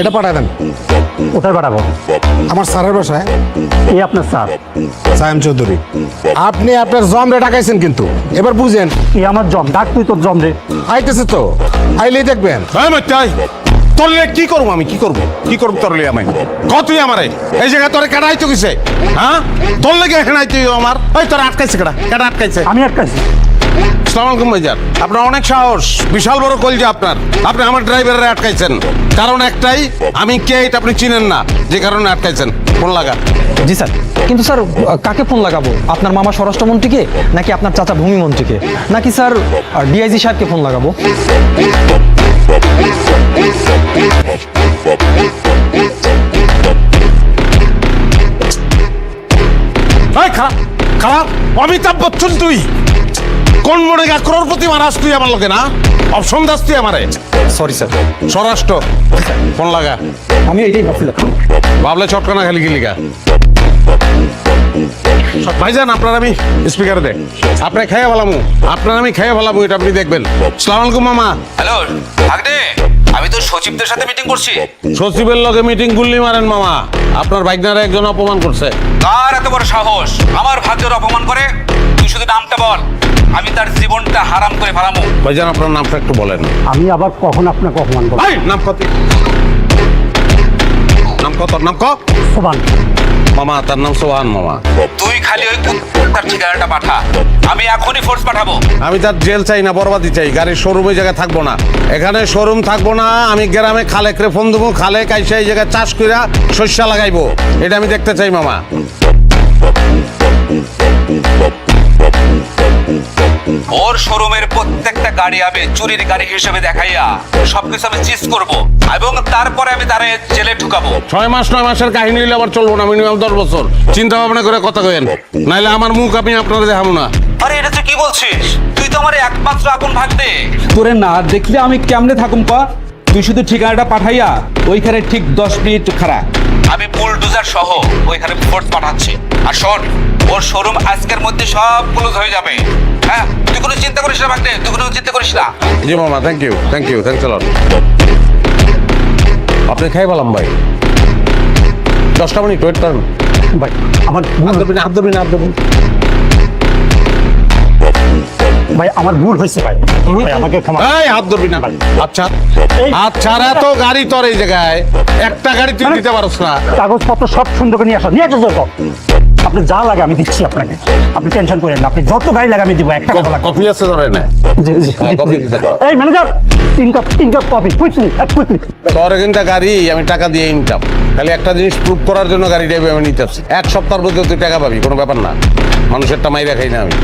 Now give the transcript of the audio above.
এটা পাঠায় দেন। কোথায় পাঠাবো? আমার স্যারের বাসায়। এই আপনার স্যার? সায়েম চৌধুরী। আপনি আপনার জম রে ডাকাইছেন কিন্তু, এবার বুঝেন। এই আমার জম, ডাক তুই তোর জম রে। আইতেছে তো, আইলেই দেখবেন। তোরলে কি করবো আমি, কি করবো তোরলে আমি কতই আমারে এই জায়গায় তোরে কেডা আইতো কিসে? হ্যাঁ, তোর লেগে এখানে আইতো আমার। ওই তোর আটকাইছে কেডা আটকাইছে? আমি আটকাইছি। আসসালামু আলাইকুম ভাইজান, আপনার অনেক সাহস, বিশাল বড় কলজা আপনার। আপনি আমার ড্রাইভারে আটকাইছেন, কারণ একটাই, আমি কে এটা আপনি চিনেন না, যে কারণে আটকাইছেন। ফোন লাগা। জি স্যার, কিন্তু স্যার কাকে ফোন লাগাবো? আপনার মামা স্বরাষ্ট্রমন্ত্রীকে, নাকি আপনার চাচা ভূমিমন্ত্রীকে, নাকি স্যার ডিআইজি সাহেবকে ফোন লাগাবো? খারাপ খারাপ অমিতাভ বচ্চন তুই কোন মনে গা crorepati মারাস তুই আমার লোকে না? অপশন দাস তুই আমারে। Sorry sir. স্বরাষ্ট্র, ফোন লাগা। আমি এটাই ভাবছিলাম। ভাবলে চটকানা খালি গিলিগা। ভাইজান আপনার আমি স্পিকারে দেখ, আপনি খেয়ে ভালামু, আপনার আমি খেয়ে ভালামু, এটা আপনি দেখবেন। আসসালামু আলাইকুম মামা। হ্যালো ভাগ্নে, আমি তো সচিবদের সাথে মিটিং করছি। সচিবের লগে মিটিং গুল্লি মারেন মামা, আপনার ভাইগনারা একজন অপমান করছে। কার এত বড় সাহস আমার ভাগ্যের অপমান করে? তুই শুধু নামটা বল, আমি তার জীবনটা হারাম করে ফেলামু। ভাইজান আপনার নামটা একটু বলেন। আমি আবার কখন আপনাকে অপমান করবো? ভাই নাম কত? নাম কত? নাম ক? সোবান। মামা তার নাম সোহান মামা। তুই খালি ওই তার ঠিকানাটা পাঠা, আমি এখনই ফোর্স পাঠাবো। আমি তার জেল চাই না, বরবাদি চাই। গাড়ির শোরুম ওই জায়গায় থাকবো না, এখানে শোরুম থাকবো না। আমি গ্রামে খালেকরে ফোন দেবো, খালেক আইসা এই জায়গায় চাষ কইরা শস্য লাগাইবো, এটা আমি দেখতে চাই মামা। ওর শোরুমের প্রত্যেকটা গাড়ি আমি চুরির গাড়ি হিসেবে দেখাইয়া সবকিছু আমি চিজ করব, এবং তারপরে আমি তারে জেলে ঢুকাবো। 6 মাস 9 মাসের কাহিনী হইলে আবার চলবো না, মিনিমাম 10 বছর চিন্তা ভাবনা করে কথা কইেন, নাইলে আমার মুখ আমি আপনারা দেখাবো না। আরে এটা তুই কি বলছিস? তুই তো আমার একমাত্র আপন ভাগ্নে। তোরে না দেখলে আমি কেমনে থাকুম পা? তুই শুধু ঠিকানাটা পাঠাইয়া ওইখানে ঠিক 10 মিনিট খাড়া। আমি বুলডোজার সহ ওইখানে ফোর্স পাঠাচ্ছি। আর শোন, ওর শোরুম আজকের মধ্যে সব ক্লোজ হয়ে যাবে। হ্যাঁ, তুই কোনো চিন্তা করিস না ভাগ্নে, তুই কোনো চিন্তা করিস না। জি মামা, থ্যাংক ইউ থ্যাংকস আ লট। আপনি খাই বললাম ভাই, 10টা মিনিট ওয়েট করেন ভাই আমার হাত ধরবি না। ভাই আমার ভুল হয়েছে ভাই, ভাই আমাকে ক্ষমা। এই হাত ধরবি না। আচ্ছা আচ্ছা, এত গাড়ি তোর এই জায়গায়, একটা গাড়ি তুই দিতে পারছ না? কাগজপত্র সব সুন্দর করে নিয়ে আসো, নিয়ে আসো যত। আপনি যা লাগে আমি দিচ্ছি আপনাকে, আপনি টেনশন করেন না। আপনি যত গাড়ি লাগে আমি দিব, একটা কথা লাগবে। কফি আছে ধরে না? জি জি হ্যাঁ, কফি দিতে দাও। এই manager, 3 cup coffee, quickly quickly. তোর কিন্তু গাড়ি আমি টাকা দিয়ে নিতাম, খালি একটা জিনিস প্রুভ করার জন্য গাড়িটা আমি নিতে আসছি। 1 সপ্তাহের মধ্যে তুই টাকা পাবি, কোনো ব্যাপার না। মানুষেরটা মাইরা খাই না আমি।